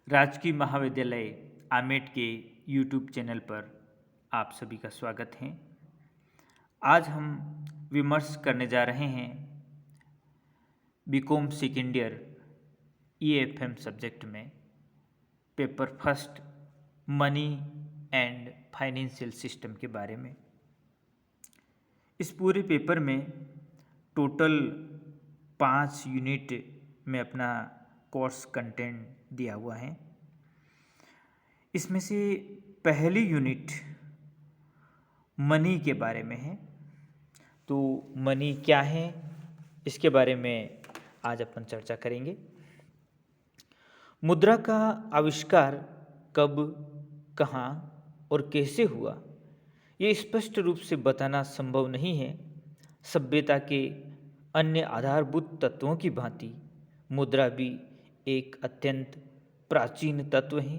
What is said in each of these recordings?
राजकीय महाविद्यालय आमेट के यूट्यूब चैनल पर आप सभी का स्वागत है। आज हम विमर्श करने जा रहे हैं BCom second year EFM subject में paper first money and financial system के बारे में। इस पूरे पेपर में टोटल 5 यूनिट में अपना कोर्स कंटेंट दिया हुआ है। इसमें से पहली यूनिट मनी के बारे में है। तो मनी क्या है, इसके बारे में आज अपन चर्चा करेंगे। मुद्रा का आविष्कार कब, कहाँ और कैसे हुआ, ये स्पष्ट रूप से बताना संभव नहीं है। सभ्यता के अन्य आधारभूत तत्वों की भांति मुद्रा भी एक अत्यंत प्राचीन तत्व है,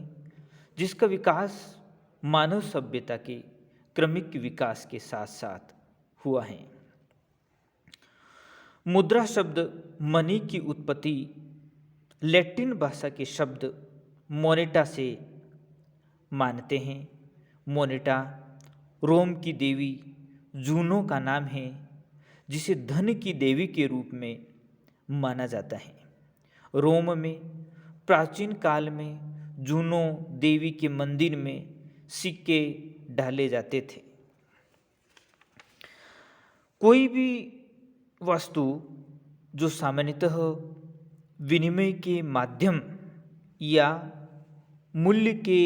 जिसका विकास मानव सभ्यता के क्रमिक विकास के साथ साथ हुआ है। मुद्रा शब्द मनी की उत्पत्ति लैटिन भाषा के शब्द मोनेटा से मानते हैं। मोनेटा रोम की देवी जूनो का नाम है, जिसे धन की देवी के रूप में माना जाता है। रोम में प्राचीन काल में जूनो देवी के मंदिर में सिक्के डाले जाते थे। कोई भी वस्तु जो सामान्यतः विनिमय के माध्यम या मूल्य के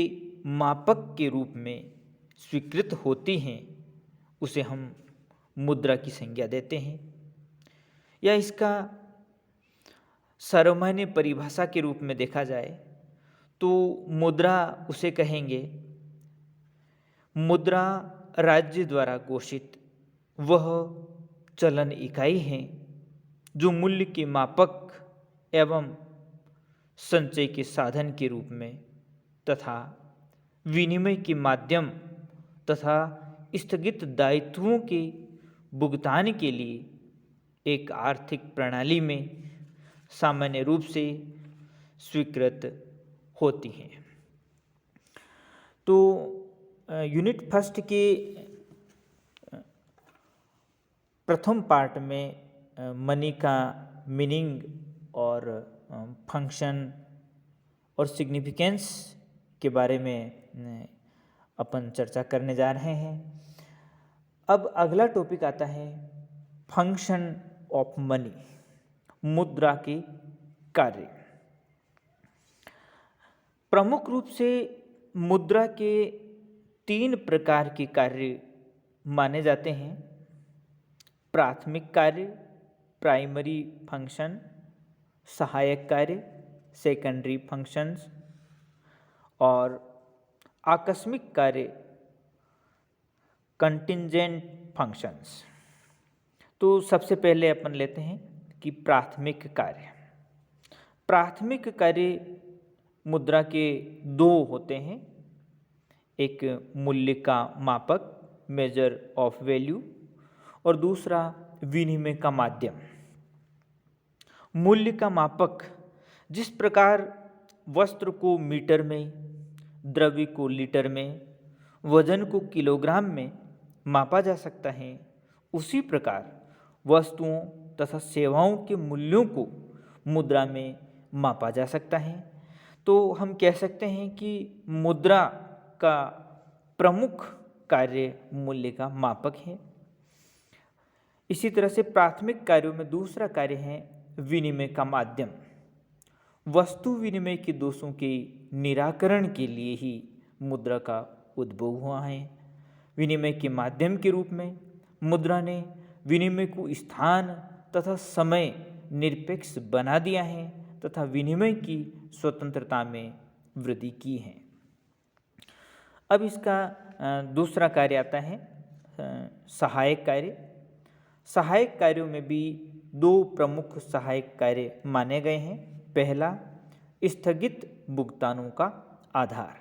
मापक के रूप में स्वीकृत होती हैं, उसे हम मुद्रा की संज्ञा देते हैं, या इसका सामान्य परिभाषा के रूप में देखा जाए तो मुद्रा उसे कहेंगे। मुद्रा राज्य द्वारा घोषित वह चलन इकाई है जो मूल्य के मापक एवं संचय के साधन के रूप में तथा विनिमय के माध्यम तथा स्थगित दायित्वों के भुगतान के लिए एक आर्थिक प्रणाली में सामान्य रूप से स्वीकृत होती हैं। तो यूनिट फर्स्ट के प्रथम पार्ट में मनी का मीनिंग और फंक्शन और सिग्निफिकेंस के बारे में अपन चर्चा करने जा रहे हैं। अब अगला टॉपिक आता है फंक्शन ऑफ मनी, मुद्रा के कार्य। प्रमुख रूप से मुद्रा के 3 प्रकार के कार्य माने जाते हैं। प्राथमिक कार्य प्राइमरी फंक्शन, सहायक कार्य सेकेंडरी फंक्शंस और आकस्मिक कार्य कंटिंजेंट फंक्शंस। तो सबसे पहले अपन लेते हैं कि प्राथमिक कार्य। प्राथमिक कार्य मुद्रा के 2 होते हैं, एक मूल्य का मापक मेजर ऑफ वैल्यू और दूसरा विनिमय का माध्यम। मूल्य का मापक जिस प्रकार वस्त्र को मीटर में, द्रव्य को लीटर में, वजन को किलोग्राम में मापा जा सकता है, उसी प्रकार वस्तुओं तथा सेवाओं के मूल्यों को मुद्रा में मापा जा सकता है। तो हम कह सकते हैं कि मुद्रा का प्रमुख कार्य मूल्य का मापक है। इसी तरह से प्राथमिक कार्यों में दूसरा कार्य है विनिमय का माध्यम। वस्तु विनिमय के दोषों के निराकरण के लिए ही मुद्रा का उद्भव हुआ है। विनिमय के माध्यम के रूप में मुद्रा ने विनिमय को स्थान तथा समय निरपेक्ष बना दिया है तथा विनिमय की स्वतंत्रता में वृद्धि की है। अब इसका दूसरा कार्य आता है सहायक कार्य। सहायक कार्यों में भी 2 प्रमुख सहायक कार्य माने गए हैं। पहला, स्थगित भुगतानों का आधार।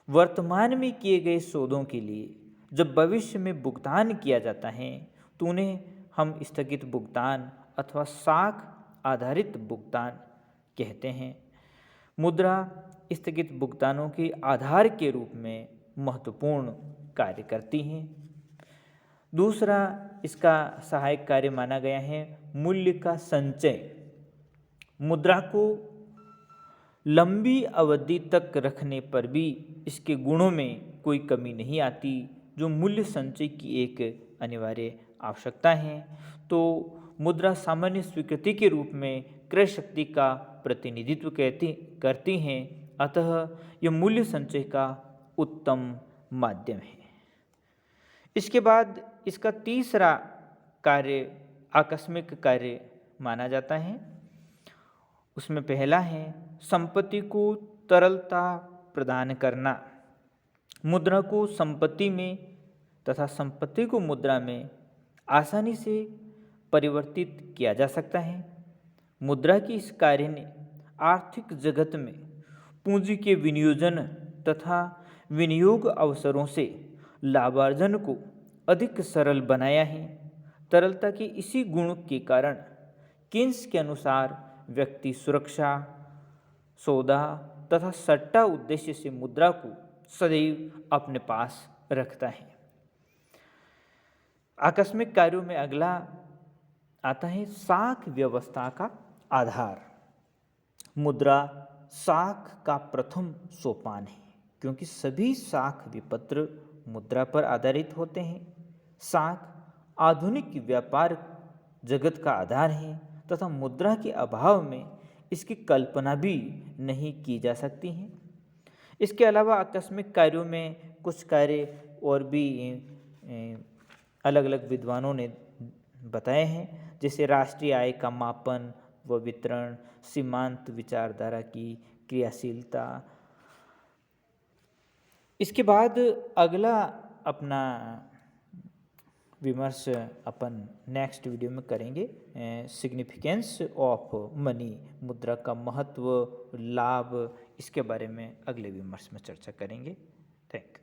वर्तमान में किए गए सौदों के लिए जब भविष्य में भुगतान किया जाता है तो उन्हें हम स्थगित भुगतान अथवा साख आधारित भुगतान कहते हैं। मुद्रा स्थगित भुगतानों के आधार के रूप में महत्वपूर्ण कार्य करती हैं। दूसरा इसका सहायक कार्य माना गया है मूल्य का संचय। मुद्रा को लंबी अवधि तक रखने पर भी इसके गुणों में कोई कमी नहीं आती, जो मूल्य संचय की एक अनिवार्य आवश्यकता है। तो मुद्रा सामान्य स्वीकृति के रूप में क्रय शक्ति का प्रतिनिधित्व करती हैं, अतः यह मूल्य संचय का उत्तम माध्यम है। इसके बाद इसका तीसरा कार्य आकस्मिक कार्य माना जाता है। उसमें पहला है संपत्ति को तरलता प्रदान करना। मुद्रा को संपत्ति में तथा संपत्ति को मुद्रा में आसानी से परिवर्तित किया जा सकता है। मुद्रा की इस कार्य ने आर्थिक जगत में पूंजी के विनियोजन तथा विनियोग अवसरों से लाभार्जन को अधिक सरल बनाया है। तरलता के इसी गुण के कारण केन्स के अनुसार व्यक्ति सुरक्षा, सौदा तथा सट्टा उद्देश्य से मुद्रा को सदैव अपने पास रखता है। आकस्मिक कार्यों में अगला आता है साख व्यवस्था का आधार। मुद्रा साख का प्रथम सोपान है, क्योंकि सभी साख विपत्र मुद्रा पर आधारित होते हैं। साख आधुनिक व्यापार जगत का आधार है तथा मुद्रा के अभाव में इसकी कल्पना भी नहीं की जा सकती है। इसके अलावा आकस्मिक कार्यों में कुछ कार्य और भी अलग अलग विद्वानों ने बताए हैं, जैसे राष्ट्रीय आय का मापन व वितरण, सीमांत विचारधारा की क्रियाशीलता। इसके बाद अगला अपना विमर्श अपन नेक्स्ट वीडियो में करेंगे, सिग्निफिकेंस ऑफ मनी, मुद्रा का महत्व, लाभ, इसके बारे में अगले विमर्श में चर्चा करेंगे। Thank you.